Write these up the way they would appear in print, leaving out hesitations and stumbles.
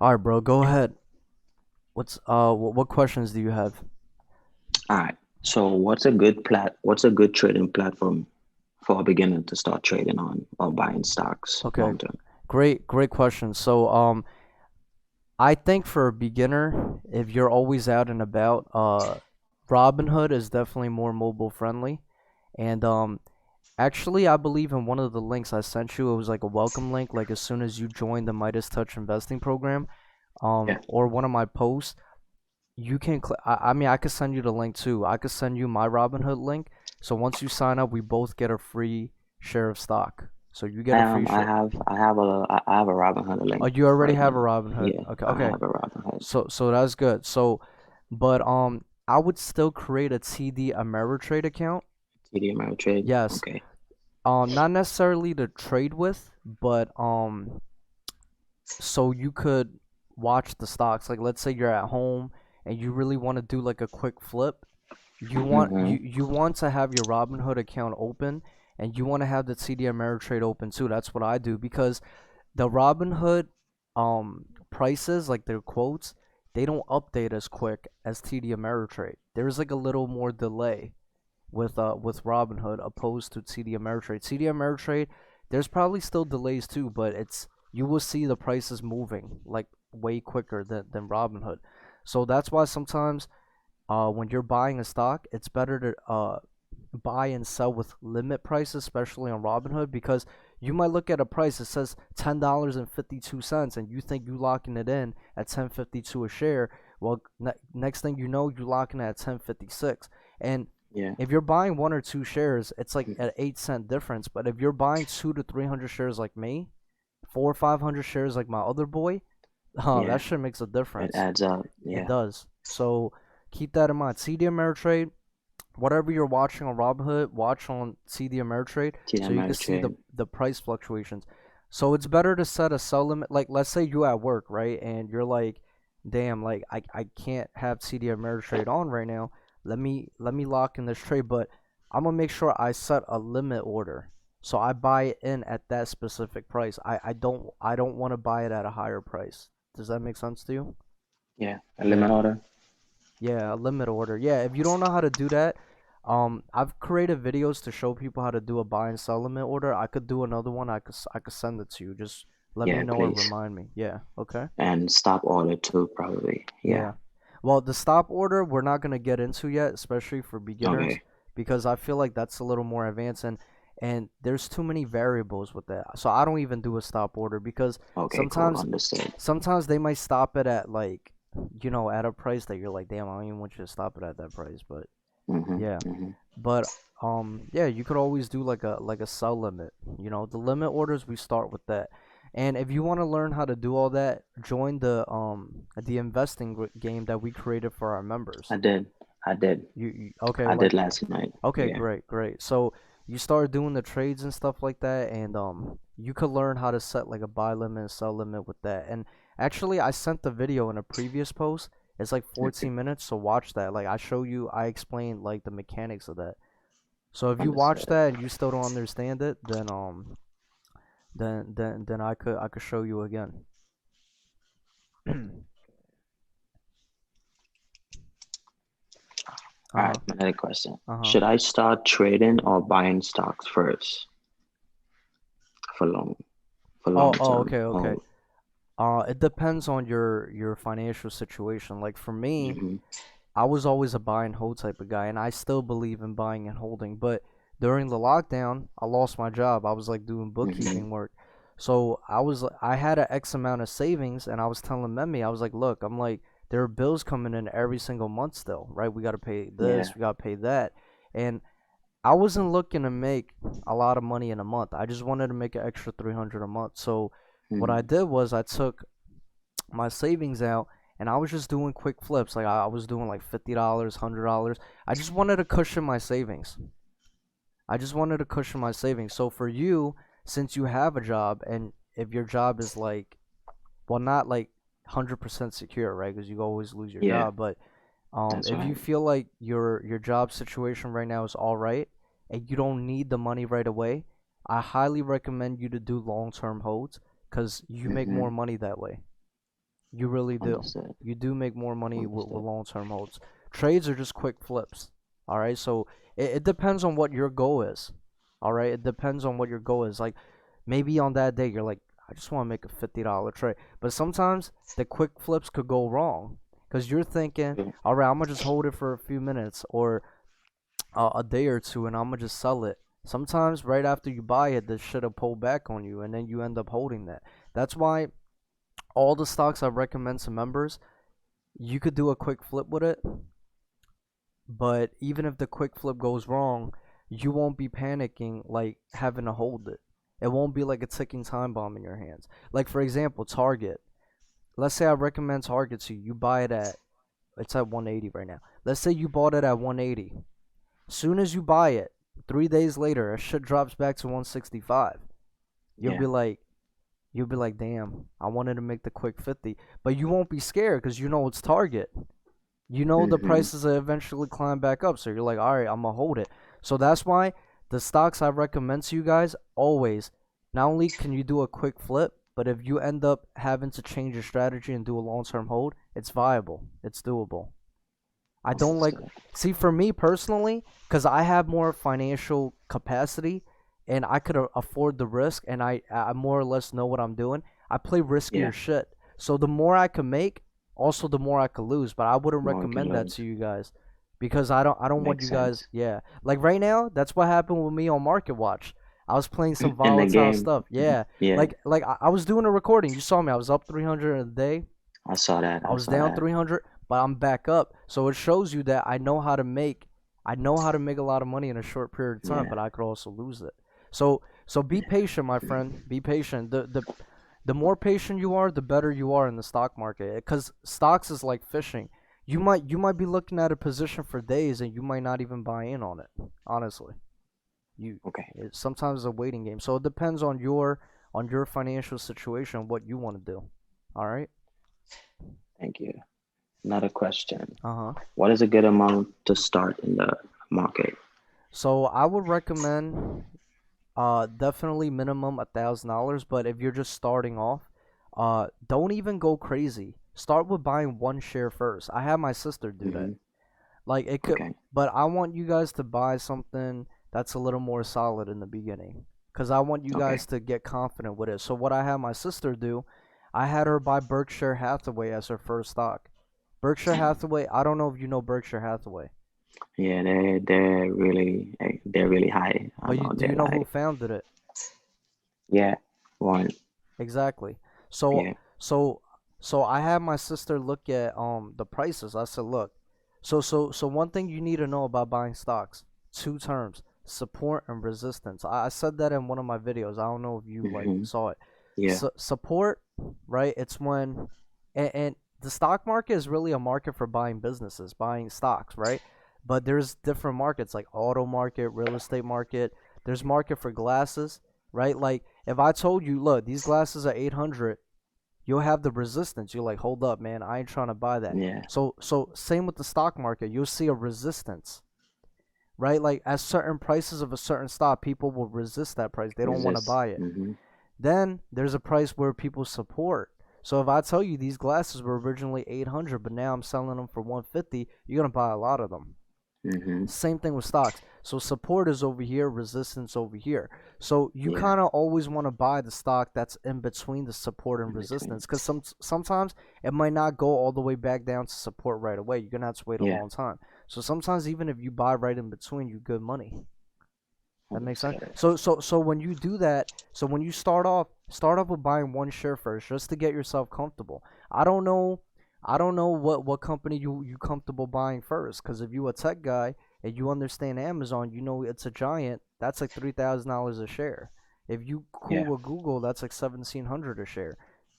All right, bro, go ahead. What questions do you have? All right. So what's a good trading platform for a beginner to start trading on or buying stocks Okay, long term? great question. I think for a beginner, if you're always out and about, Robinhood is definitely more mobile friendly. And actually, I believe in one of the links I sent you, it was like a welcome link. Like as soon as you join the Midas Touch investing program, Yeah. or one of my posts, you can click. I mean, I could send you the link too. I could send you my Robinhood link. So once you sign up, we both get a free share of stock. So you get a free I share. have I have I have a Robinhood Oh, link you already right have a now. Robinhood. Yeah, Okay, I okay. have a Robinhood. So that's good. But I would still create a TD Ameritrade account. TD Ameritrade. Yes. Okay. Not necessarily to trade with, but so you could watch the stocks. Like let's say you're at home and you really want to do like a quick flip. Mm-hmm. You want to have your Robinhood account open and you want to have the TD Ameritrade open too. That's what I do because the Robinhood prices, like their quotes, they don't update as quick as TD Ameritrade. There's like a little more delay with Robinhood opposed to TD Ameritrade. TD Ameritrade, there's probably still delays too, but it's you will see the prices moving like way quicker than Robinhood. So that's why sometimes when you're buying a stock, it's better to buy and sell with limit prices, especially on Robinhood, because you might look at a price that says $10.52, and you think you locking it in at 10.52 a share. Well, next thing you know, you're locking it at 10.56, and Yeah. if you're buying one or two shares, it's like an 8 cent difference. But if you're buying 200 to 300 shares like me, 400 or 500 shares like my other boy, that Yeah. shit makes a It difference. adds up. It Yeah. does. So keep that in mind. CD Ameritrade, whatever you're watching on Robinhood, watch on CD Ameritrade TD so you can see Ameritrade. the price fluctuations. So it's better to set a sell limit. Like let's say you at work, right? And you're like, damn, like I can't have CD Ameritrade on right now. Let me lock in this trade, but I'm gonna make sure I set a limit order. So I buy it in at that specific price. I don't want to buy it at a higher price. Does that make sense to you? Yeah. A Yeah. limit order. Yeah, a limit order. Yeah, if you don't know how to do that, I've created videos to show people how to do a buy and sell limit order. I could do another one. I could send it to you. Just let me Yeah, know and please. remind me. Yeah, okay. And stop order too, probably. Yeah. Yeah. Well, the stop order we're not gonna get into yet, especially for beginners, Okay. because I feel like that's a little more advanced and there's too many variables with that. So I don't even do a stop order because Okay, cool. sometimes Understood. sometimes they might stop it at like at a price that you're like, damn, I don't even want you to stop it at that price, but Mm-hmm. yeah. Mm-hmm. But yeah, you could always do like a sell limit. The limit orders we start with that. And if you want to learn how to do all that, join the investing game that we created for our members. I did. I did. You okay, I did like last night. okay, Yeah. great, great. So you start doing the trades and stuff like that, and you could learn how to set like a buy limit and sell limit with that. And actually, I sent the video in a previous post. It's like Okay. 14 minutes, so watch that. Like I explain like the mechanics of that. So if you watch Understood. that and you still don't understand it, then I could show you again. All Uh-huh. right, another question. Uh-huh. Should I start trading or buying stocks first for long for long Oh, term? okay, okay. Oh, It depends on your financial situation. Like for me, mm-hmm. I was always a buy and hold type of guy, and I still believe in buying and holding. But during the lockdown, I lost my job. I was like doing Mm-hmm. bookkeeping work. So I had an X amount of savings, and I was telling Memmy, I was like, look, I'm like, there are bills coming in every single month still, right? We got to pay Yeah. this, we got to pay that. And I wasn't looking to make a lot of money in a month. I just wanted to make an extra 300 a month. So what I Mm-hmm. did was I took my savings out and I was just doing quick flips. Like I was doing like $50, $100. I just wanted to cushion my savings. I just wanted to cushion my savings. So for you, since you have a job and if your job is like, well, not like 100% secure, right? Because you always lose your Yeah, job. But that's if you right. feel like your job situation right now is all right and you don't need the money right away, I highly recommend you to do long term holds because you make Mm-hmm. more money that way. You really do. Understood. You do make more money with Understood. long-term holds. Trades are just quick flips. All right. So it depends on what your goal is. All right. It depends on what your goal is. Like maybe on that day you're like, I just want to make a $50 trade. But sometimes the quick flips could go wrong because you're thinking, True. all right, I'm gonna just hold it for a few minutes or a day or two, and I'm gonna just sell it. Sometimes right after you buy it, this should have pulled back on you, and then you end up holding that. That's why all the stocks I recommend to members, you could do a quick flip with it, but even if the quick flip goes wrong, you won't be panicking like having to hold it. It won't be like a ticking time bomb in your hands. Like for example, Target. Let's say I recommend Target to you. You buy it at it's at 180 right now. Let's say you bought it at 180. Soon as you buy it, 3 days later, it shit drops back to 165. You'll Yeah. be like, you'll be like, damn, I wanted to make the quick 50, but you won't be scared because you know it's Target. You know the Mm-hmm. prices will eventually climb back up, so you're like, all right, I'm gonna hold it. So that's why the stocks I recommend to you guys always. Not only can you do a quick flip, but if you end up having to change your strategy and do a long-term hold, it's viable. It's doable. I don't like Understood. see for me personally because I have more financial capacity and I could afford the risk and I more or less know what I'm doing. I play riskier Yeah. shit. So the more I can make, also the more I could lose. But I wouldn't More we can recommend that to lose. you guys because I don't want Makes you guys. sense. Yeah, like right now, that's what happened with me on Market Watch. I was playing some In the volatile game. stuff. Yeah, Yeah. like I was doing a recording. You saw me. I was up 300 a day. I saw that. I I was saw down that. 300, but I'm back up. So it shows you that I know how to make a lot of money in a short period of time, Yeah. but I could also lose it. So be patient, my friend. Be patient. The more patient you are, the better you are in the stock market. Cuz stocks is like fishing. You might be looking at a position for days and you might not even buy in on it. Honestly. You Okay. sometimes it's a waiting game. So it depends on your financial situation what you want to do. All right? Thank you. Another question. Uh-huh. What is a good amount to start in the market? So I would recommend definitely minimum $1,000, but if you're just starting off, don't even go crazy. Start with buying one share first. I had my sister do that. Mm-hmm. Like it could, Okay. but I want you guys to buy something that's a little more solid in the beginning, cause I want you Okay. guys to get confident with it. So what I had my sister do, I had her buy Berkshire Hathaway as her first stock. Berkshire Hathaway, I don't know if you know Berkshire Hathaway, Yeah, they're really high but on do you their know who like. founded it? Yeah. One. Exactly. So Yeah. so so I had my sister look at the prices. I said, look, so one thing you need to know about buying stocks, two terms, support and resistance. I said that in one of my videos. I don't know if you like Mm-hmm. saw it. Yeah. Support, right? It's when and the stock market is really a market for buying businesses, buying stocks, right? But there's different markets like auto market, real estate market. There's market for glasses, right? Like if I told you, look, these glasses are 800, you'll have the resistance. You're like, hold up, man, I ain't trying to buy that. Yeah. So same with the stock market. You'll see a resistance, right? Like at certain prices of a certain stock, people will resist that price. They don't want to Resist. buy it. Mm-hmm. Then there's a price where people support. So if I tell you these glasses were originally 800, but now I'm selling them for 150, you're gonna buy a lot of them. Mm-hmm. Same thing with stocks. So support is over here, resistance over here. So you Yeah. kind of always want to buy the stock that's in between the support and In between. resistance because sometimes it might not go all the way back down to support right away. You're gonna have to wait a Yeah. long time. So sometimes even if you buy right in between, you good money. That makes sense. Understood. So when you do that, so when you start off with buying one share first, just to get yourself comfortable. I don't know, I don't know what company you comfortable buying first, because if you a tech guy and you understand Amazon, you know it's a giant. That's like $3,000 a share. If you cool Yeah. with Google, that's like 1,700 a share.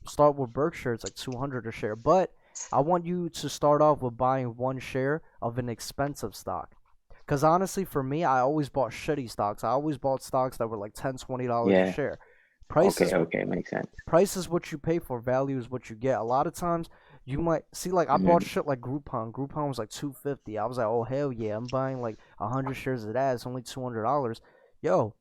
Start with Berkshire, it's like 200 a share. But I want you to start off with buying one share of an expensive stock. Because honestly, for me, I always bought shitty stocks. I always bought stocks that were like $10, $20 a Yeah. share. Okay. Prices, Okay. Makes sense. price is what you pay for. Value is what you get. A lot of times, you might see like I bought Mm-hmm. shit like Groupon. Groupon was like 250. I was like, oh hell yeah, I'm buying like 100 shares of that. It's only $200. Yo,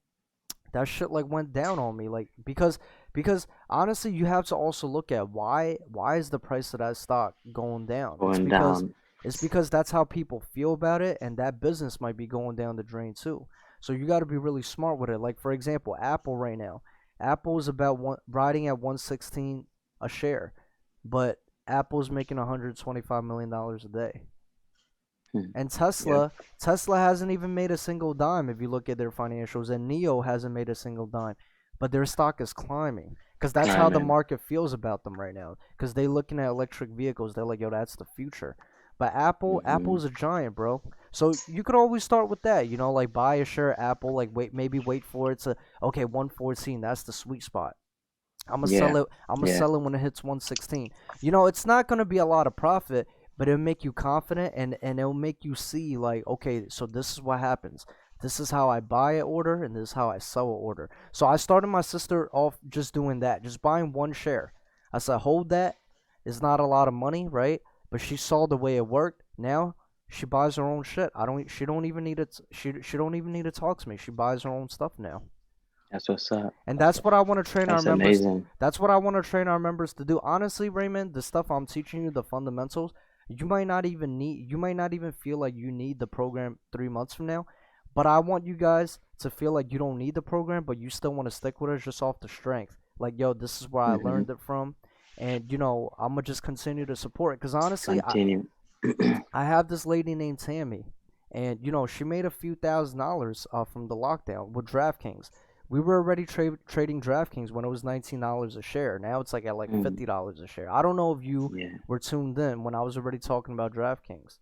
that shit like went down on me like because because honestly, you have to also look at why is the price of that stock going down? It's Going because down. that's how people feel about it, and that business might be going down the drain too. So you got to be really smart with it. Like for example, Apple right now, Apple is about riding at 116 a share, but Apple's making $125 million a day. Hmm. And Yep. Tesla hasn't even made a single dime if you look at their financials, and Neo hasn't made a single dime, but their stock is climbing because that's how the Climbing. market feels about them right now. Because they looking at electric vehicles, they're like, yo, that's the future. But Hmm. Apple's a giant, bro. So you could always start with that, like buy a share of Apple, like maybe wait for it to okay 114. That's the sweet spot. I'm gonna sell Yeah. it. I'm gonna Yeah. sell it when it hits 116. It's not gonna be a lot of profit, but it'll make you confident, and it'll make you see like, okay, so this is what happens. This is how I buy an order, and this is how I sell an order. So I started my sister off just doing that, just buying one share. I said, hold that. It's not a lot of money, right? But she saw the way it worked. Now she buys her own shit. I don't. She don't even need it. She don't even need to talk to me. She buys her own stuff now. That's what's up. And that's what I want to train our That's members. amazing. That's what I want to train our members to do. Honestly, Raymond, the stuff I'm teaching you, the fundamentals, you might not even feel like you need the program 3 months from now. But I want you guys to feel like you don't need the program, but you still want to stick with it just off the strength. Like, yo, this is where I Hmm. learned it from. And, I'm going to just continue to support it. Because honestly, Continue. I have this lady named Tammy, and she made a few $1,000s from the lockdown with DraftKings. We were already trading DraftKings when it was $19 a share. Now it's like at like Mm. $50 a share. I don't know if you Yeah. were tuned in when I was already talking about DraftKings.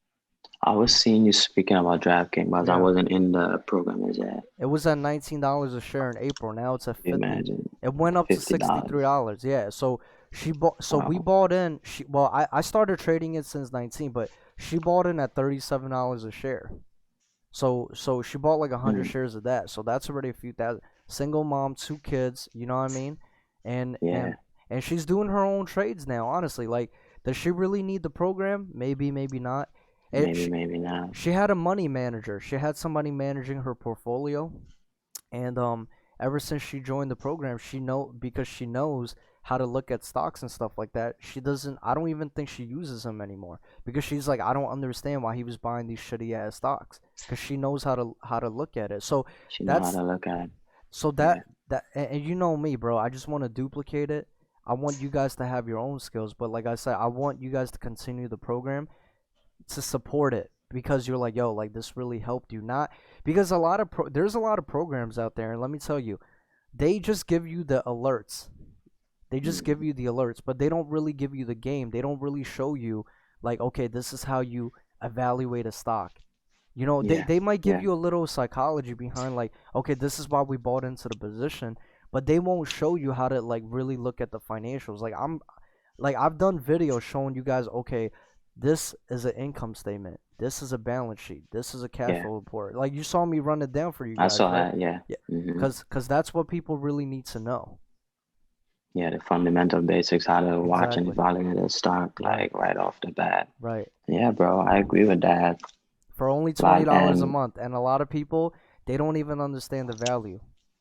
I was seeing you speaking about DraftKings, but I Yeah, wasn't in the program as yet. it was at $19 a share in April. Now it's at 50. Imagine It went up to $50. $63. Yeah, so we Wow. bought in. I started trading it since 19, but she bought in at $37 a share. So she bought like 100 Mm. shares of that. So that's already a few thousand. Single mom, 2 kids. You know what I mean? And Yeah. and and she's doing her own trades now. Honestly, like, does she really need the program? Maybe, maybe not. It, Maybe, she, maybe not. she had a money manager. She had somebody managing her portfolio, and ever since she joined the program, because she knows how to look at stocks and stuff like that. She doesn't. I don't even think she uses them anymore because she's like, I don't understand why he was buying these shitty ass stocks because she knows how to look at it. So She know how that's to look at it. so Yeah. and you know me, bro. I just want to duplicate it. I want you guys to have your own skills, but like I said, I want you guys to continue the program to support it because you're like, yo, like this really helped you. Not because there's a lot of programs out there, and let me tell you, they just give you the alerts. They just give Mm. you the alerts, but they don't really give you the game. They don't really show you like, okay, this is how you evaluate a stock. They, Yeah. they might give Yeah. you a little psychology behind like, okay, this is why we bought into the position, but they won't show you how to like really look at the financials. I've done videos showing you guys, okay, this is an income statement. This is a balance sheet. This is a cash Yeah. flow report. Like you saw me run it down for you I guys, saw right? that. Yeah. Yeah, Hmm. cause that's what people really need to know. Yeah. The fundamental basics, how to watch and Exactly. evaluate a stock, Right. like right off the bat. Right. Yeah, bro. I agree with that. For only Like, $20 a and month, and a lot of people, they don't even understand the value.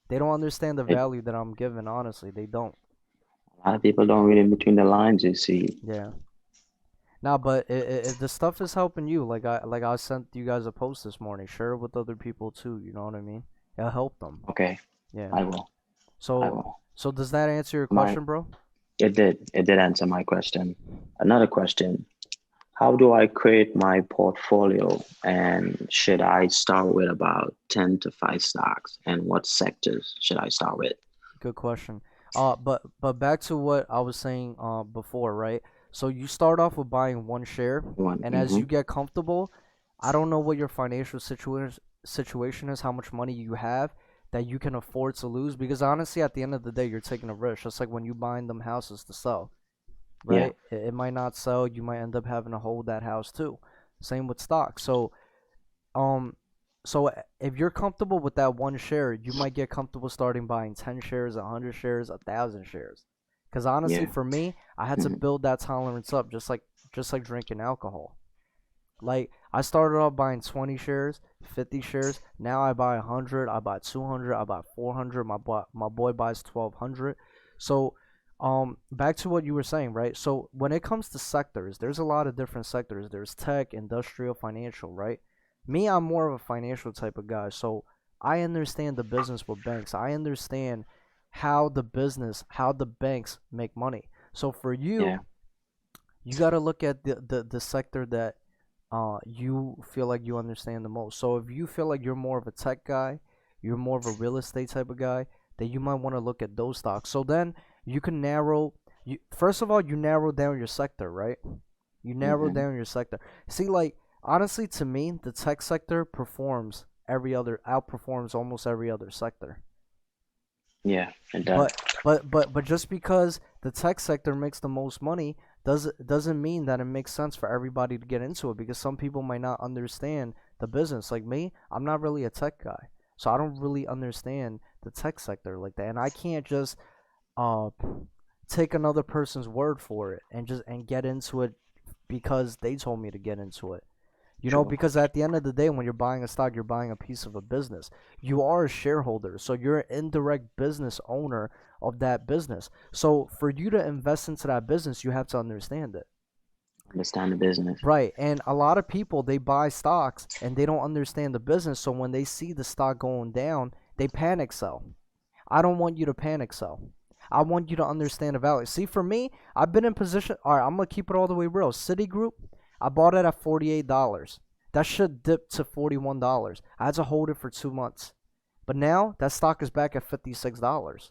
They don't understand the it, value that I'm giving. Honestly, they don't. a lot of people don't read in between the lines, you see. Yeah. Nah, but if the stuff is helping you, like I sent you guys a post this morning, share it with other people too. You know what I mean? It'll help them. Okay. Yeah. I will. I So will. so does that answer your My question, bro? It did. It did answer my question. Another question. How do I create my portfolio? And should I start with about 10 to 5 stocks? And what sectors should I start with? Good question. But back to what I was saying before, right? So you start off with buying one share, One. and as Mm-hmm. you get comfortable, I don't know what your financial situation is, how much money you have that you can afford to lose. Because honestly, at the end of the day, you're taking a risk. Just like when you buying them houses to sell, Yeah. right? It might not sell. You might end up having to hold that house too. Same with stock. Um, so if you're comfortable with that one share, you might get comfortable starting buying 10 shares, 100 shares, 1,000 shares. Because honestly, Yeah. for me, I had to Mm-hmm. build that tolerance up, just like drinking alcohol. Like I started off buying 20 shares, 50 shares. Now I buy 100, I buy 200, I buy 400. My boy buys 1,200. So, back to what you were saying, right? So when it comes to sectors, there's a lot of different sectors. There's tech, industrial, financial, right? Me, I'm more of a financial type of guy, so I understand the business with banks. I understand how the banks make money. So for Yeah. you got to look at the sector that you feel like you understand the most. So if you feel like you're more of a tech guy, you're more of a real estate type of guy, then you might want to look at those stocks. So then you can narrow. You first of all, you narrow down your sector, right? You narrow Mm-hmm. down your sector. See, like honestly, to me, the tech sector outperforms almost every other sector. Yeah, it does. But but just because the tech sector makes the most money doesn't mean that it makes sense for everybody to get into it because some people might not understand the business. Like me, I'm not really a tech guy. So I don't really understand the tech sector like that. And I can't just uh take another person's word for it and just and get into it because they told me to get into it. You know, True. because at the end of the day, when you're buying a stock, you're buying a piece of a business. You are a shareholder, so you're an indirect business owner of that business. So for you to invest into that business, you have to understand it. Understand the business. Right. And a lot of people, they buy stocks and they don't understand the business. So when they see the stock going down, they panic sell. I don't want you to panic sell. I want you to understand the value. See, for me, I've been in position. All right, I'm gonna keep it all the way real. Citigroup, I bought it at $48. That should dip to $41. I had to hold it for 2 months, but now that stock is back at $56.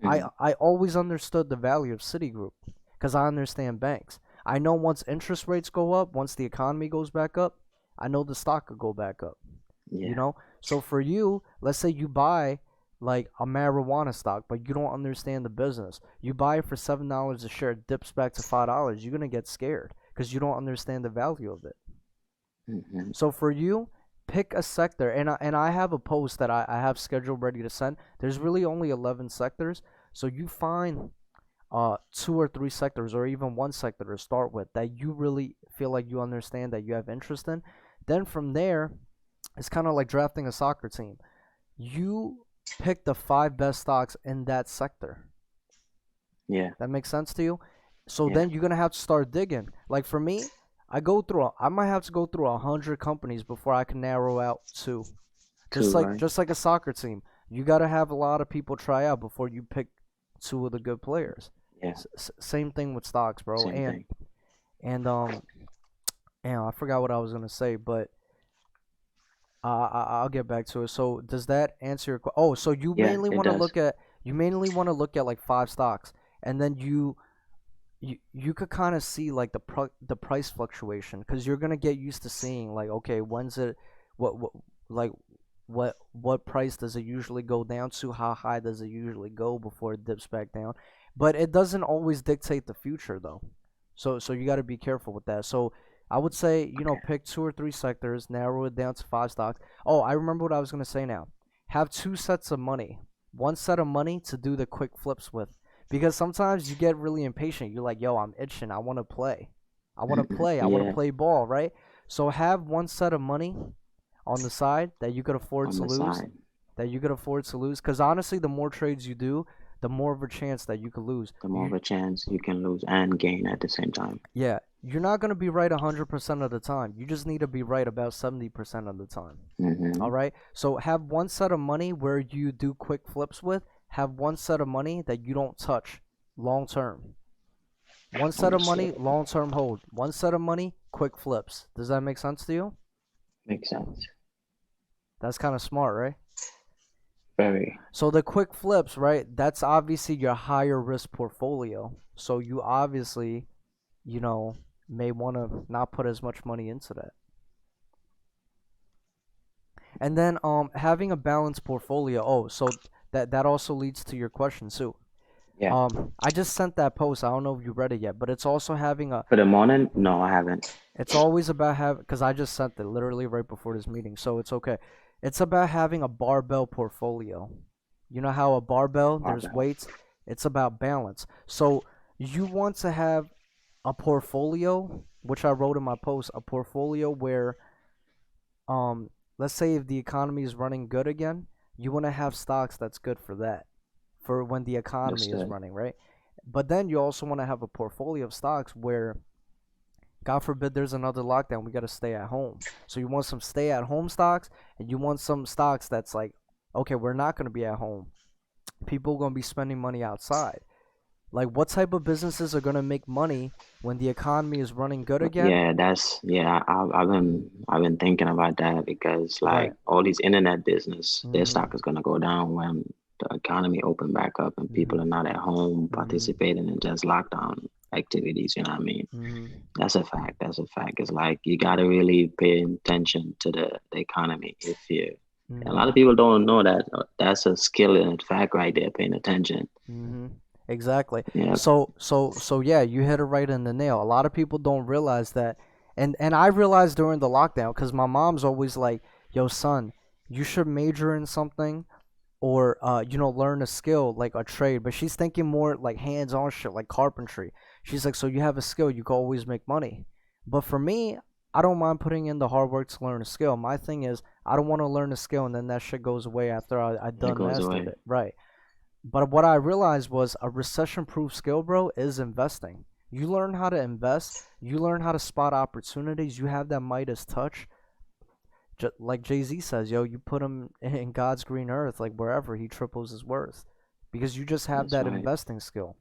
Mm. I always understood the value of Citigroup because I understand banks. I know once interest rates go up, once the economy goes back up, I know the stock could go back up. You Yeah. know, so for you, let's say you buy like a marijuana stock, but you don't understand the business. You buy it for $7 a share, it dips back to $5. You're gonna get scared because you don't understand the value of it. Mm-hmm. So for you, pick a sector, and I have a post that I have scheduled ready to send. There's really only 11 sectors, so you find two or three sectors or even one sector to start with that you really feel like you understand that you have interest in. Then from there, it's kind of like drafting a soccer team. You pick the five best stocks in that sector. Yeah. That makes sense to you? So Yeah. then you're gonna have to start digging. Like for me, I might have to go through 100 companies before I can narrow out two. Two, right? Just like a soccer team, you gotta have a lot of people try out before you pick two of the good players. Yeah. Same thing with stocks, bro. Same thing. And and I forgot what I was gonna say, but I'll get back to it. So does that answer your question? Oh, so Yeah, it does. you mainly want to look at like five stocks, and then you could kind of see like the price fluctuation because you're gonna get used to seeing like okay when's it what like what price does it usually go down to, how high does it usually go before it dips back down, but it doesn't always dictate the future though. So you got to be careful with that. So I would say Okay. pick two or three sectors, narrow it down to five stocks. Oh, I remember what I was gonna say now. Have two sets of money. One set of money to do the quick flips with, because sometimes you get really impatient. You're like, yo, I'm itching. I want to play. I want to play. I want to Yeah, play ball, right? So have one set of money on the side that you could afford on to the lose. side. Because honestly, the more trades you do, the more of a chance that you could lose. The more of a chance you can lose and gain at the same time. Yeah, you're not going to be right 100% of the time. You just need to be right about 70% of the time. Mm-hmm. All right? So have one set of money where you do quick flips with, have one set of money that you don't touch long term. One set of Understood. money, long term hold. One set of money, quick flips. Does that make sense to you? Makes sense. That's kind of smart, right? Very. So the quick flips, right? That's obviously your higher risk portfolio. So you obviously, you know, may want to not put as much money into that. And then having a balanced portfolio. Oh, so that also leads to your question too. Yeah. I just sent that post. I don't know if you read it yet, but it's also having a For the morning? No, I haven't. it's always about having, because I just sent it literally right before this meeting, so it's okay. It's about having a barbell portfolio. You know how a barbell, there's Barbell. weights, it's about balance. So you want to have a portfolio, which I wrote in my post, a portfolio where, let's say if the economy is running good again, you want to have stocks that's good for that. for when the economy is Understood. running, right? But then you also want to have a portfolio of stocks where, God forbid, there's another lockdown, we got to stay at home. So you want some stay at home stocks, and you want some stocks that's like, okay, we're not going to be at home. People are going to be spending money outside. Like, what type of businesses are going to make money when the economy is running good again? Yeah, I've been thinking about that because Right. like all these internet business, their Mhm. stock is gonna go down when the economy open back up and people are Mhm. not at home Mhm. participating in just lockdown activities. You know what I mean? Mhm. That's a fact. That's a fact. It's like you gotta really pay attention to the economy if you. A lot of Mhm. people don't know that. That's a skill and fact right there, paying attention. Exactly. Yeah, So yeah, you hit it right in the nail. A lot of people don't realize that, and I realized during the lockdown because my mom's always like, "Yo, son, you should major in something or learn a skill like a trade." But she's thinking more like hands-on shit like carpentry. She's like, "So you have a skill, you can always make money." But for me, I don't mind putting in the hard work to learn a skill. My thing is, I don't want to learn a skill and then that shit goes away after I it done goes mastered away. it. Right. But what I realized was a recession proof skill, bro, is investing. You learn how to invest, you learn how to spot opportunities, you have that Midas touch. Like Jay Z says, yo, you put him in God's green earth, like wherever, he triples his worth. Because you just have That's that right. investing skill.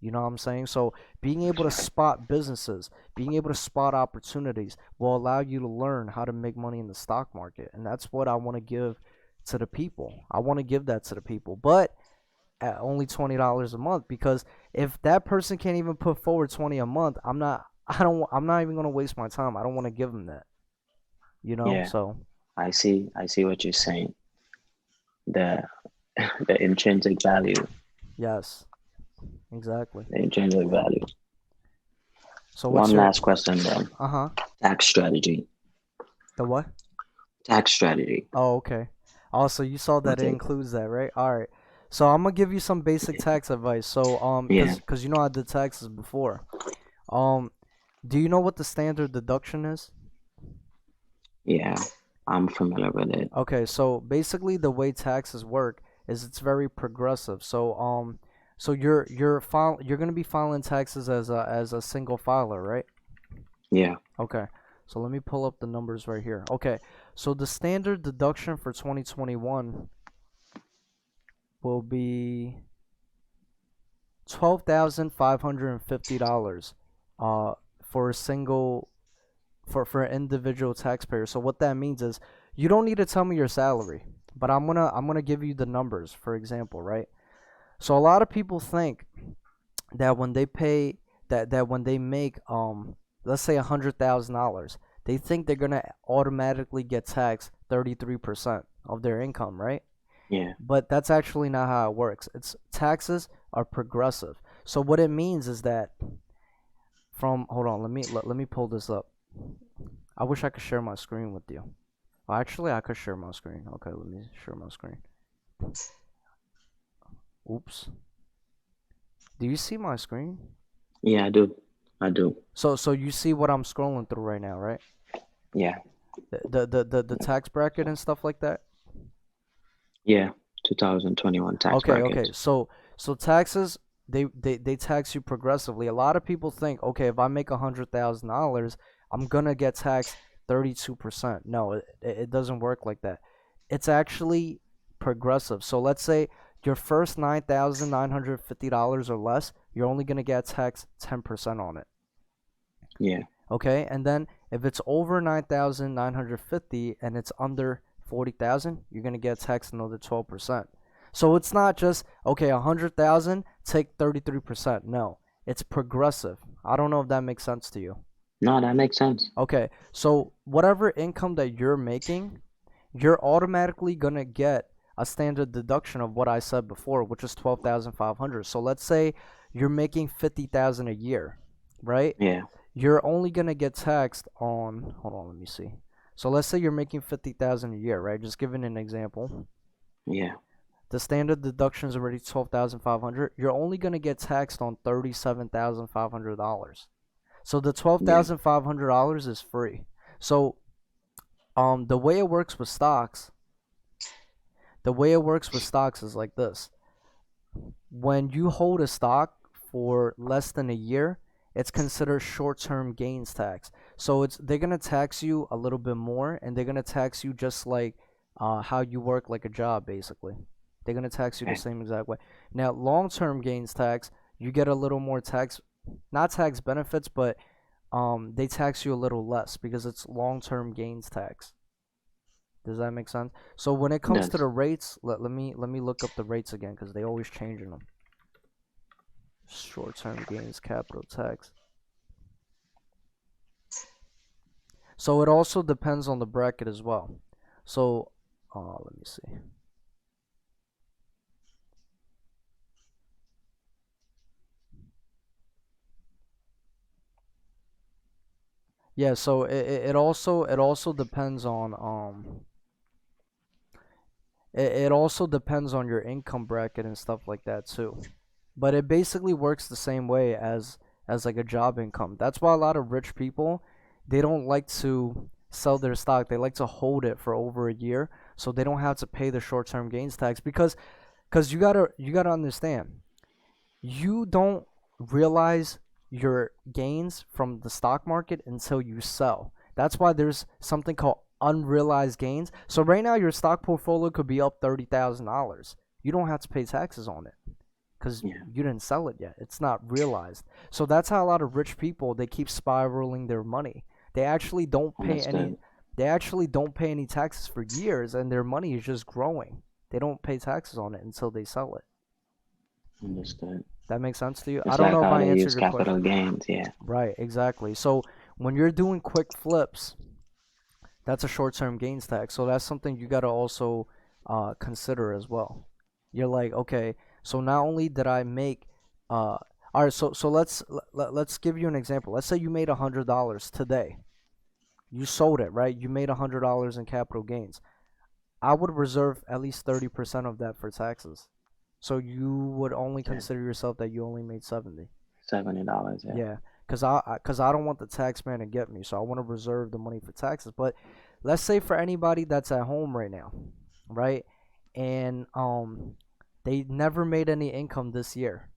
You know what I'm saying? So being able That's to right. spot businesses, being able to spot opportunities will allow you to learn how to make money in the stock market. And that's what I want to give to the people. I want to give that to the people. But at only $20 a month because if that person can't even put forward 20 a month, I'm not even going to waste my time. I don't want to give them that, you know? Yeah, So, I see what you're saying. The the intrinsic value, yes, exactly. the intrinsic value. So what's One your last question then. uh-huh. Tax strategy. The what? Tax strategy. Oh, okay. Also, you saw that What's it it? includes that, right? All right. So, I'm going to give you some basic tax advice. So, Yeah, cuz you know I did taxes before. Um do you know what the standard deduction is? yeah. I'm familiar with it. Okay, so basically the way taxes work is it's very progressive. So you're gonna be filing taxes as a single filer, right? Yeah, Okay. So let me pull up the numbers right here. Okay. So the standard deduction for 2021 will be $12,550 uh for a single for an individual taxpayer. So what that means is you don't need to tell me your salary, but I'm gonna give you the numbers, for example, right? So a lot of people think that when they pay that when they make let's say $100,000, they think they're gonna automatically get taxed 33% of their income, right? yeah. But that's actually not how it works. It's taxes are progressive. So what it means is that from hold on, let me pull this up. I wish I could share my screen with you. Well, actually, I could share my screen. Okay, let me share my screen. Oops. Do you see my screen? Yeah, I do. I do. So you see what I'm scrolling through right now, right? Yeah, The tax bracket and stuff like that. yeah. 2021 tax Okay. bracket. So taxes they tax you progressively. A lot of people think, okay, if I make $100,000, I'm gonna get taxed 32%. No, it doesn't work like that. It's actually progressive. So let's say your first $9,950 or less, you're only gonna get taxed 10% on it. Yeah, Okay, and then if it's over 9,950 and it's under 40,000, you're gonna get taxed another 12%. So it's not just okay, 100,000 take 33%. No, it's progressive. I don't know if that makes sense to you. no, that makes sense. Okay, so whatever income that you're making, you're automatically gonna get a standard deduction of what I said before, which is 12,500. So let's say you're making 50,000 a year, right? Yeah, You're only gonna get taxed on, hold on, let me see. So let's say you're making 50,000 a year, right? Just giving an example. yeah, The standard deduction is already 12,500. You're only gonna get taxed on $37,500. So the yeah, $12,500 is free. So the way it works with stocks, the way it works with stocks is like this. when you hold a stock for less than a year, it's considered short-term gains tax. So they're gonna tax you a little bit more, and they're gonna tax you just like how you work like a job, basically. They're gonna tax you the Okay. same exact way. Now, long-term gains tax, you get a little more tax, not tax benefits, but they tax you a little less because it's long-term gains tax. Does that make sense? So when it comes to That's the rates, let me look up the rates again because they always changing them. Short-term gains capital tax. So it also depends on the bracket as well. So let me see. Yeah, so it also depends on it also depends on your income bracket and stuff like that too. But it basically works the same way as like a job income. That's why a lot of rich people, they don't like to sell their stock. They like to hold it for over a year so they don't have to pay the short-term gains tax because you got to understand. You don't realize your gains from the stock market until you sell. That's why there's something called unrealized gains. So right now your stock portfolio could be up $30,000. You don't have to pay taxes on it because yeah, you didn't sell it yet. It's not realized. So that's how a lot of rich people, they keep spiraling their money. They actually don't pay any understood, they actually don't pay any taxes for years and their money is just growing. They don't pay taxes on it until they sell it. understood. That makes sense to you? I It's don't like know if how I they answered use your capital question. gains. Yeah, Right, exactly. So when you're doing quick flips, that's a short-term gains tax. So that's something you gotta also consider as well. You're like, okay, so not only did I make, all right, so let's give you an example. Let's say you made $100 today. You sold it, right? You made $100 in capital gains. I would reserve at least 30% of that for taxes. So you would only yeah. consider yourself that you only made 70. $70. Yeah. Yeah, cause I don't want the tax man to get me, so I want to reserve the money for taxes. But let's say for anybody that's at home right now, right, and they never made any income this year,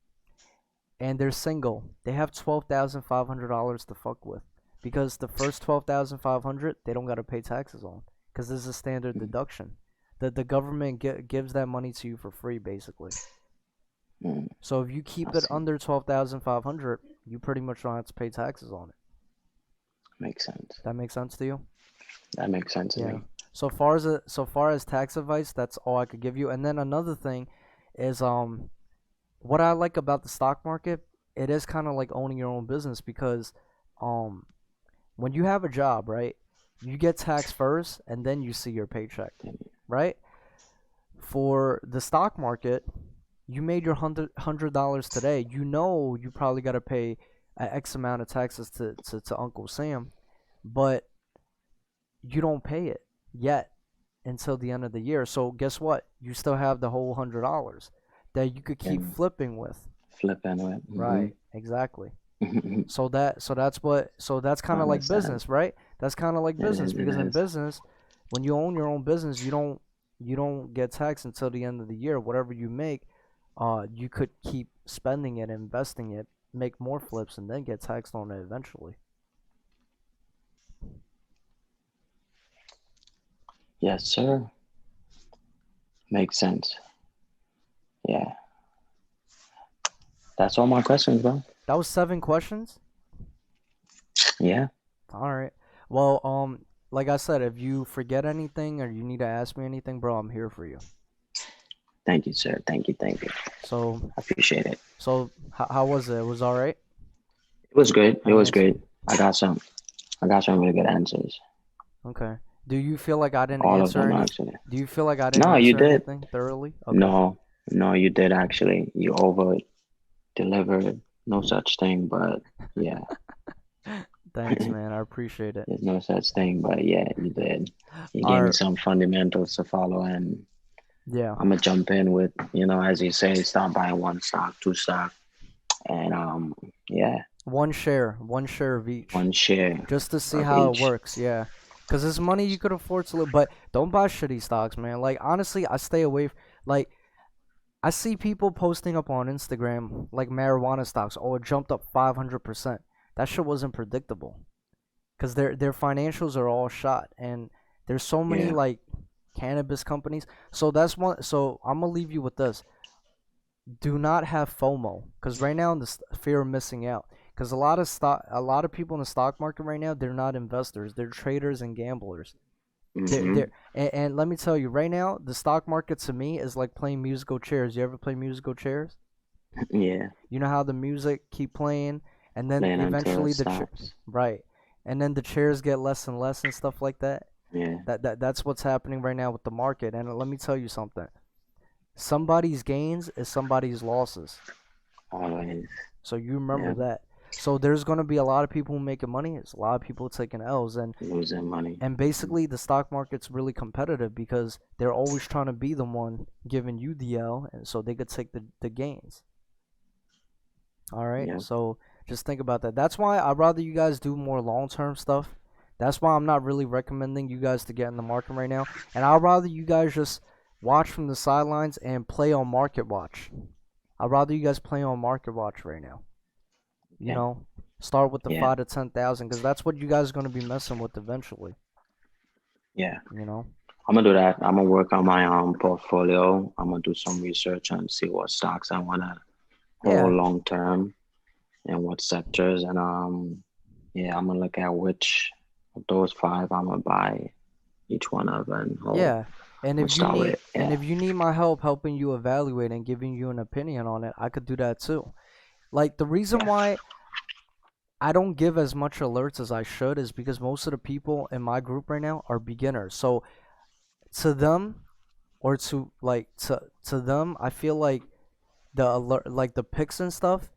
and they're single, they have $12,500 to fuck with, because the first 12,500 they don't gotta pay taxes on, cause this is a standard Mm, deduction. The government gives that money to you for free, basically. mm, So if you I keep it see. under 12,500, you pretty much don't have to pay taxes on it. Makes sense. That makes sense to you? That makes sense to Yeah. me. So far as tax advice, that's all I could give you. And then another thing is what I like about the stock market, it is kind of like owning your own business because um when you have a job, right? You get taxed first and then you see your paycheck, Then, right? For the stock market, you made your $100 today. You know you probably got to pay a X amount of taxes to Uncle Sam, but you don't pay it yet until the end of the year. So guess what? You still have the whole $100 that you could keep then flipping with. flip into it. Right. Exactly. Hmm. So that's I kind of like understand. business, right? That's kind of like It business is. It because in is. business, when you own your own business, you don't get taxed until the end of the year. Whatever you make, you could keep spending it, investing it, make more flips, and then get taxed on it eventually. Yes, sir. Makes sense. Yeah. That's all my questions, bro. That was 7 questions. Yeah. All right. Well, like I said, if you forget anything or you need to ask me anything, bro, I'm here for you. Thank you, sir. Thank you. Thank you. So, I appreciate it. how was it? It was all right. It was good. I It was answered. great. I got some. I got some really good answers. Okay. Do you feel like I didn't All of answer them any? actually. Do you feel like I didn't No, you answer did. anything thoroughly? Okay. No, no, you did actually. You over delivered. No such thing, but yeah, Thanks, man. I appreciate it. there's no such thing, but yeah, you did. You All gave me right. some fundamentals to follow, and Yeah. I'm gonna jump in with, as you say, start buying one stock, two stock, and yeah, One share of each, one share just to see of how it each. works. Yeah. Cause it's money you could afford to live, but don't buy shitty stocks, man. Like honestly, I stay away. Like I see people posting up on Instagram like marijuana stocks. Oh, it jumped up 500%. That shit wasn't predictable because their financials are all shot, and there's so many Yeah. like cannabis companies. So that's one. So I'm gonna leave you with this: do not have FOMO, because right now in the fear of missing out. Because a lot of people in the stock market right now, they're not investors, they're traders and gamblers. Mm-hmm. And let me tell you, right now, the stock market to me is like playing musical chairs. You ever play musical chairs? Yeah. You know how the music keep playing, and then Playing until it eventually stops. right, and then the chairs get less and less and stuff like that. Yeah. That's what's happening right now with the market. And let me tell you something. Somebody's gains is somebody's losses. Always. So you remember Yeah. that. So there's gonna be a lot of people making money. There's a lot of people taking L's, Losing money. and basically the stock market's really competitive because they're always trying to be the one giving you the L, and so they could take the gains. All right. Yeah. So just think about that. That's why I'd rather you guys do more long term stuff. That's why I'm not really recommending you guys to get in the market right now. And I'd rather you guys just watch from the sidelines and play on market watch. I'd rather you guys play on market watch right now. You Yeah. know, start with the Yeah. 5 to 10,000 because that's what you guys are gonna be messing with eventually. Yeah. You know. I'm gonna do that. I'm gonna work on my portfolio. I'm gonna do some research and see what stocks I wanna hold Yeah. long term and what sectors. And yeah, I'm gonna look at which of those five I'm gonna buy each one of and hold Yeah. And and if you start with need it. and Yeah. if you need my help helping you evaluate and giving you an opinion on it, I could do that too. Like the reason Yeah. why I don't give as much alerts as I should is because most of the people in my group right now are beginners. So to them or to to them, I feel like the alert like the picks and stuff,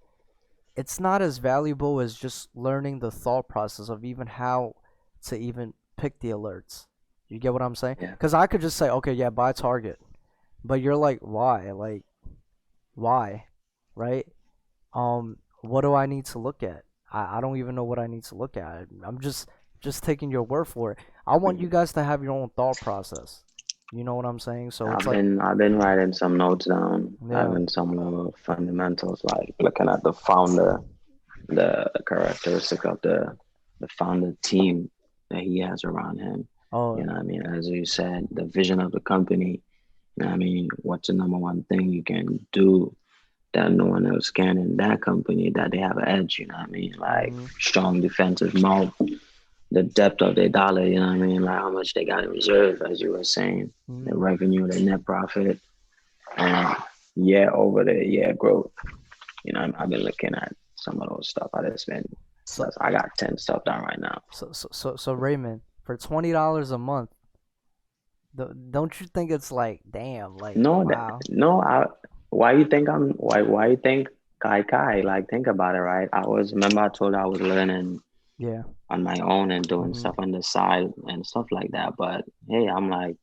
it's not as valuable as just learning the thought process of even how to even pick the alerts. You get what I'm saying? Yeah. Cuz I could just say, "Okay, yeah, buy Target." But you're like, "Why?" Like, "Why?" Right? What do I need to look at? I don't even know what I need to look at. I'm just taking your word for it. I want you Mhm. guys to have your own thought process. You know what I'm saying? So it's like, I've been writing some notes down, yeah. having some fundamentals, like looking at the founder, the characteristic of the founder team that he has around him. Oh, You know what I mean? As you said, the vision of the company. You know what I mean? What's the number one thing you can do that no one else can in that company that they have an edge, you know what I mean? Like mhm, strong defensive moat, the depth of their dollar, you know what I mean? Like how much they got in reserve, as you were saying, the mhm. revenue, the net profit, and year over the year growth. You know, I've been looking at some of those stuff. So I got 10 stuff down right now. so Raymond, for $20 a month, don't you think it's like, damn, like, No, wow. why you think why you think Kai, like think about it, right? Remember I told you I was learning Yeah. on my own and doing Mhm. stuff on the side and stuff like that. But hey, I'm like,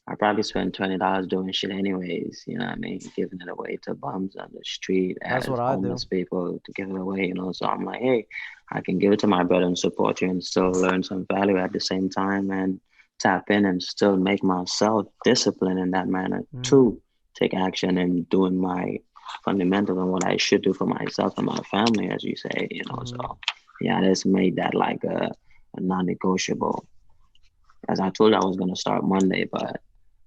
I probably spend $20 doing shit anyways. You know what I mean? Giving it away to bums on the street That's as what I do. homeless people to give it away. You know, so I'm like, hey, I can give it to my brother and support you and still learn some value at the same time and tap in and still make myself disciplined in that manner Mhm. to take action and doing my fundamental and what I should do for myself and my family, as you say. You know, Mhm. so yeah, I just made that like a non-negotiable. As I told you, I was gonna start Monday, but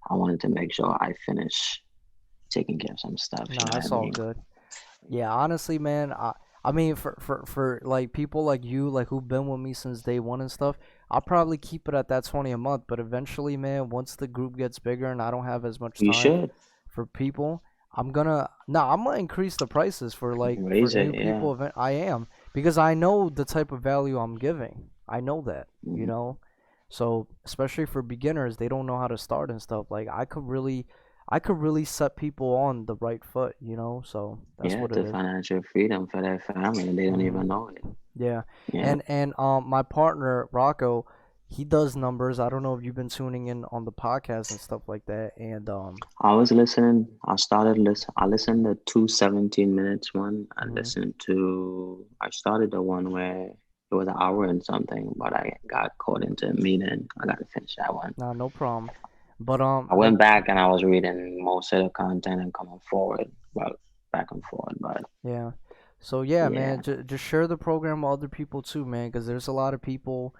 I wanted to make sure I finish taking care of some stuff. You Nah, know what I that's all mean? good. Yeah, honestly, man, I mean for like people like you, like who've been with me since day one and stuff, I'll probably keep it at that 20 a month. But eventually, man, once the group gets bigger and I don't have as much You time should for people, I'm gonna increase the prices for like for raise new it. Yeah. people. I am because I know the type of value I'm giving. I know that, you Mhm. know. So especially for beginners, they don't know how to start and stuff. Like I could really set people on the right foot, you know. So that's Yeah, what it to is. financial freedom for their family, and they don't even Mhm. know it. Yeah, Yeah. and my partner Rocco, he does numbers. I don't know if you've been tuning in on the podcast and stuff like that. And I was listening. I listened to two 17 minutes one. mhm. I started the one where it was an hour and something, but I got caught into a meeting. I got to finish that one. Nah, no problem. But I went back and I was reading most of the content and coming forward, well, back and forward. But yeah. So yeah, yeah, man, just share the program with other people too, man, because there's a lot of people.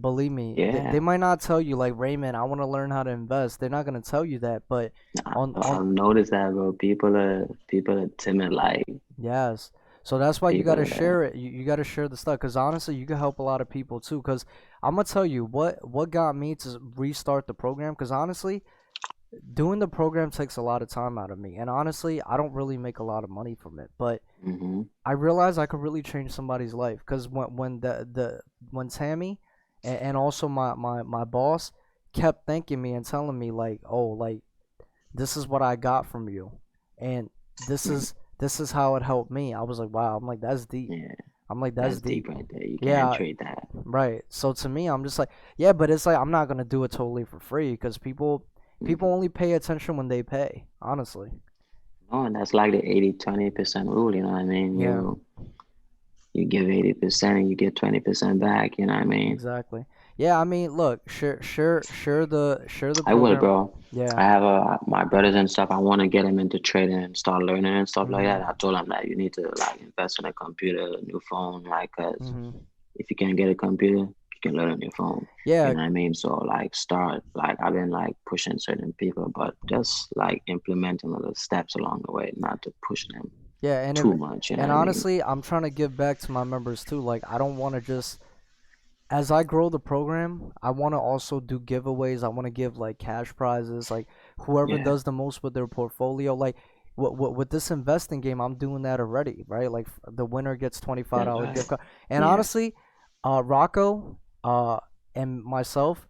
Believe me, they yeah, might not tell you like Raymond, I want to learn how to invest. They're not gonna tell you that, but on I've noticed that, bro. People are timid, like yes. So that's why you people gotta are. share it. You gotta share the stuff, because honestly, you can help a lot of people too. Because I'm gonna tell you what got me to restart the program. Because honestly, doing the program takes a lot of time out of me, and honestly, I don't really make a lot of money from it. But Mm-hmm. I realized I could really change somebody's life. Because when Tammy and also my boss kept thanking me and telling me like, oh, like this is what I got from you, and this is how it helped me. I was like, wow. I'm like, that's deep. Yeah, I'm like, that's that's deep. deep right there. You can't Yeah, trade that. right. So to me, I'm just like, yeah, but it's like I'm not gonna do it totally for free because people Hmm. only pay attention when they pay. Honestly. No, and that's like the 80-20% rule. You know what I mean? Yeah. You give 80% and you get 20% back. You know what I mean? Exactly. Yeah. I mean, look, share the I will, program. bro. Yeah. I have my brothers and stuff. I want to get them into trading and start learning and stuff like that. Mhm. I told them that you need to like invest in a computer, a new phone, like, cause Mhm. if you can get a computer, you can learn on your phone. You Yeah. know what I mean? So like start like I've been like pushing certain people, but just like implementing little steps along the way, not to push them Yeah. And if too much. You know and what I mean? honestly, I'm trying to give back to my members too. Like, I don't want to just as I grow the program, I want to also do giveaways. I want to give like cash prizes, like whoever Yeah, does the most with their portfolio. Like with this investing game, I'm doing that already, right? Like the winner gets that's $25 right. gift card. And Yeah, honestly, Rocco, and myself,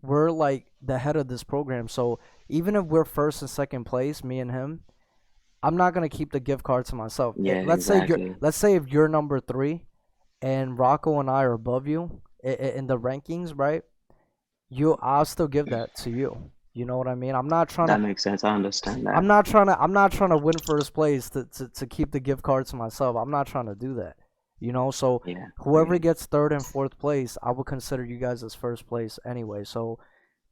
we're like the head of this program. So even if we're first and second place, me and him, I'm not gonna keep the gift card to myself. yeah, exactly. Let's say if you're number three and Rocco and I are above you in the rankings, right? I'll still give that to you. You know what I mean? That makes sense. I understand that. I'm not trying to win first place to keep the gift card to myself. I'm not trying to do that. You know, so Yeah, whoever yeah, gets third and fourth place, I would consider you guys as first place anyway. So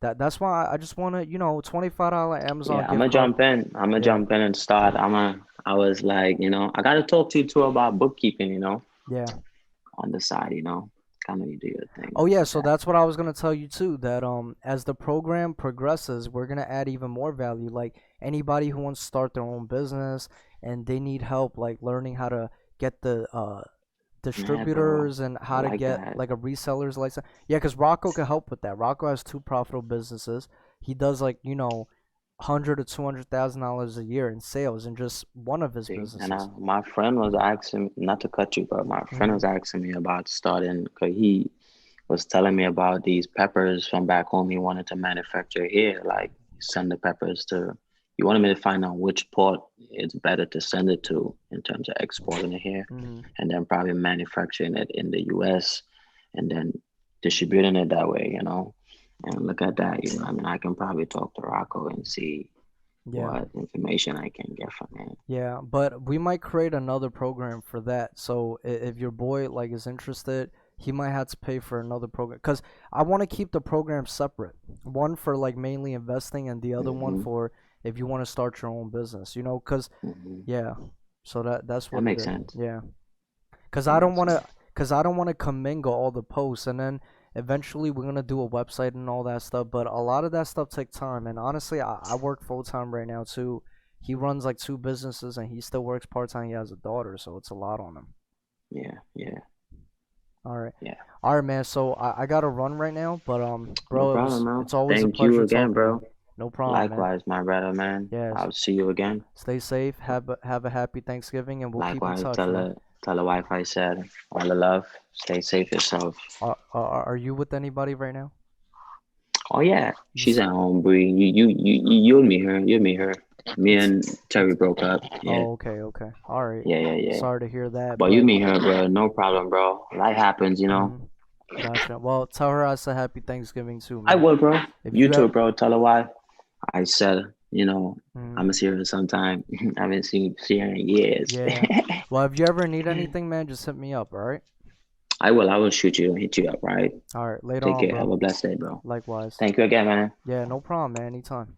that's why I just want to, $25 Amazon yeah. I'm gift gonna card. jump in. I'm gonna Yeah, jump in and start. I was like, I gotta talk to you too about bookkeeping. yeah. On the side. Kind of you do your thing Oh yeah, with so that. that's what I was gonna tell you too. That as the program progresses, we're gonna add even more value. Like anybody who wants to start their own business and they need help, like learning how to get the Yeah, bro. distributors and I how to like get that. like a reseller's license. Yeah, because Rocco can help with that. Rocco has two profitable businesses. He does like $100 to $200,000 a year in sales in just one of his See, and businesses. my friend was asking, not to cut you, but my friend Hmm. was asking me about starting because he was telling me about these peppers from back home he wanted to manufacture here. Like send the peppers to. He wanted me to find out which port it's better to send it to in terms of exporting it here, Hmm. and then probably manufacturing it in the U.S. and then distributing it that way. And look at that. I mean, I can probably talk to Rocco and see Yeah. what information I can get from him. Yeah, but we might create another program for that. So if your boy like is interested, he might have to pay for another program because I want to keep the program separate. One for like mainly investing, and the other one Hmm. for if you want to start your own business. Because Hmm. yeah, so that's That what it makes is. sense. Yeah, because That I don't makes want to sense. commingle all the posts, and then eventually we're gonna do a website and all that stuff. But a lot of that stuff takes time, and honestly, I work full time right now too. He runs like two businesses, and he still works part time. He has a daughter, so it's a lot on him. Yeah, yeah, All right, yeah. all right, man. So I gotta run right now, but No bro, problem, man. it's always a Thank you pleasure again, talking to you. bro. No problem, man. Likewise, my brother, man. Yes. I'll see you again. Stay safe. Have a happy Thanksgiving, and we'll keep in Likewise, touch, man. tell the wife I said all the love. Stay safe yourself. Are you with anybody right now? Oh yeah, You she's s- at home, Bree. You'll meet her. You'll meet her. Me it's and Terry it's broke up. Yeah, Oh, okay, okay. All right. yeah, yeah, yeah. Sorry to hear that, But you but meet her, bro. No problem, bro. Life happens. mm, gotcha. Well, tell her I said happy Thanksgiving too, I man. will, bro. If You you too, have, bro. Tell her why. I said, I'm mm, gonna see her sometime. I haven't seen her in years. yeah. Well, if you ever need anything, man, just hit me up. All right. I will shoot you and hit you up, right? All right, later Take on, care. Have bro. a blessed day, bro. Likewise. Thank you again, man. Yeah, no problem, man. Anytime.